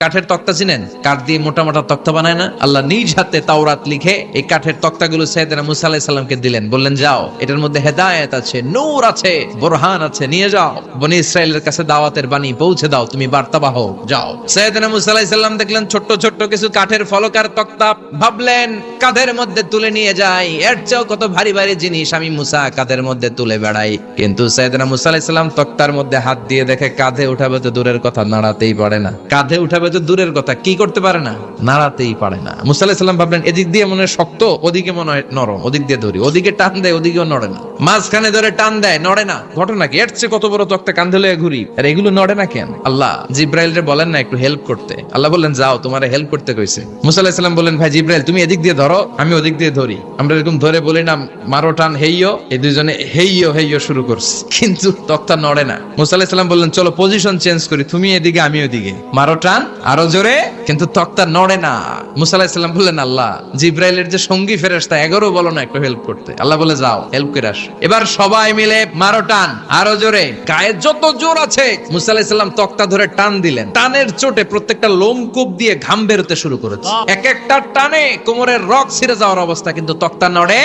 কাঠের তক্তা চিনেন? কাঠ দিয়ে মোটা মোটা তক্তা বানায় না? আল্লাহ নিজ হাতে তাওরাত লিখে এই কাঠের তক্তাগুলো সাইয়েদনা মুসা আলাইহিস সালামকে দিলেন, বললেন যাও, এটার মধ্যে হেদায়েত আছে, নূর আছে, বুরহান আছে, নিয়ে যাও, বনি ইসরাইলের কাছে দাওয়াতের বাণী পৌঁছে দাও, তুমি বার্তাবাহ, যাও। সাইয়েদনা মুসা আলাইহিস সালাম দেখলেন ছোট্ট ছোট্ট কিছু কাঠের ফলকার তক্তা, ভাবলেন কাঁধের মধ্যে তুলে নিয়ে যাই, এর চেয়েও কত ভারী ভারী জিনিস আমি মুসা কাঁধের মধ্যে তুলে বেড়াই। কিন্তু সাইয়েদনা মুসা আলাইহিস সালাম তক্তার মধ্যে হাত দিয়ে দেখে কাঁধে উঠাবে তো দূরের কথা, নাড়াতেই পারে না। কাঁধে উঠাবে তো দূরের কথা, কি করতে পারে না? নাড়াতেই পারে না। মুসা আলাইহিস সালাম ভাবলেন এদিক দিয়ে মনে হয় শক্ত, ওদিকে মনে হয় নরম, ওদিক দিয়ে ধরি, ওদিকে টান দেয়, ওদিকেও নড়ে না, মাঝখানে ধরে টান দেয়, নড়ে না। ঘটনা কি? এর চেয়ে কত বড় তক্তা কাঁধে লয়ে ঘুরি, আর এগুলো নড়ে না কেন? আল্লাহ জিব্রাইলরে বলেন না একটু হেল্প করতে। আল্লাহ বললেন যাও, তোমারে হেল্প করতে কইছে। মুসা আলাইহিস সালাম বললেন ভাই জিব্রাইল তুমি এদিক দিয়ে ধরো, আমি ওদিক দিয়ে ধরি। আমরা এরকম ধরে বলি না মারো টান হেইয়ো, এই দুইজনে হেইয়ো হেইয়ো শুরু করছে, কিন্তু তক্তা নড়ে না। মুসা আলাইহিস সালাম বললেন চলো পজিশন চেঞ্জ করি, তুমি এদিকে আমি ওদিকে, মারো টান আরো জোরে, কিন্তু তক্তা নড়ে না। মুসা আলাইহিস সালাম বললেন আল্লাহ জিব্রাইলের যে সঙ্গী ফেরেশতা 11 বলো না একটু হেল্প করতে। আল্লাহ বলে যাও হেল্প করে আস। এবার সবাই মিলে মারো টান আরো জোরে, গায়ে যত জোর আছে মুসা আলাইহিস সালাম তক্তা ধরে টান দিলেন। টানের চোটে প্রত্যেকটা লোমকূপ দিয়ে ঘাম বেরোতে শুরু করেছে, এক একটা টানে কোমরের রক ছিঁড়ে যাওয়ার অবস্থা, কিন্তু তক্তা নড়ে।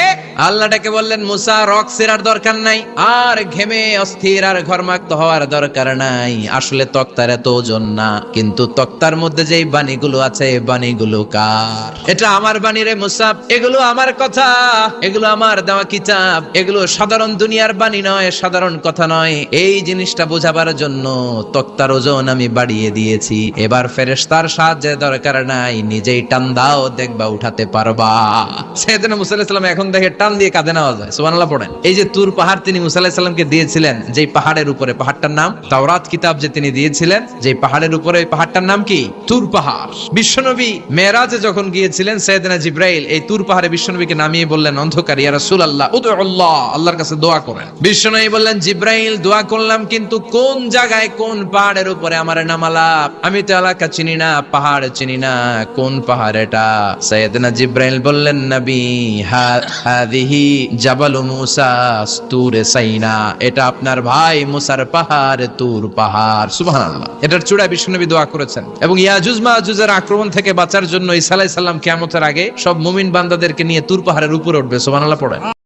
আল্লাহ ডেকে বললেন মুসা রক ছিঁড়ার দরকার নাই, আর ঘেমে অস্থির আর ঘর্মাক্ত হওয়ার দরকার নাই, আসলে তক্তার এত ওজন না, কিন্তু তক্তার মধ্যে যেই বাণীগুলো আছে বাণীগুলো কার? এটা আমার বাণী রে মুসা, এগুলো আমার কথা, এগুলো আমার দেওয়া কিতাব, এগুলো সাধারণ দুনিয়ার বাণী নয়, সাধারণ কথা নয়। এই জিনিসটা বোঝাবার জন্য তক্তার ওজন আমি বাড়িয়ে দিয়েছি। এবার ফেরেশতার সাহায্যের দরকার নাই, নিজেই টান দাও, দেখবা উঠাতে পারবা। সাইয়েদনা মুসা আলাইহিস সালাম এখন দেখে টান দিয়ে কাঁধে নেওয়া যায়। সুবহানাল্লাহ পড়েন। এই যে তুর পাহাড় তিনি মুসা আলাইহিস সালামকে দিয়েছিলেন, যেই পাহাড়ের উপরে, পাহাড়টার নাম তাওরাত কিতাব যে তিনি দিয়েছিলেন, যেই পাহাড়ের উপরে, পাহাড়টার নাম কি? তুর পাহাড়। বিশ্বনবী মেরাজে যখন গিয়েছিলেন সাইয়েদনা জিব্রাইল এই তুর পাহাড়ে বিশ্বনবীকে নামিয়ে বললেন অন্ধকার ইয়া রাসূলুল্লাহ উদউল্লাহ, আল্লাহর কাছে দোয়া করেন। বিশ্বনবী বললেন জিব্রাইল দোয়া করলাম, কিন্তু কোন জায়গায় কোন পাহাড়ের উপরে আমারে নামালা? আমি তো এলাকা চিনি না, পাহাড় চিনি না, কোন পাহাড় এটা? সাইয়েদনা জিব্রাইল বললেন নবী হাদিহি জাবালু মুসা তুরে সাইনা, এটা আপনার ভাই মুসার পাহাড়, তুর পাহাড়। সুবহানাল্লাহ। এটার চূড়ায় বিশ্বনবী দোয়া করেছেন। এবং ইয়াজুজ মায়াজুজের আক্রমণ থেকে বাঁচার জন্য ঈসা আলাইহিস সালাম কিয়ামতের আগে সব মুমিন বান্দাদেরকে নিয়ে তুর পাহাড়ের উপরে উঠবে। সুবহানাল্লাহ পড়ে।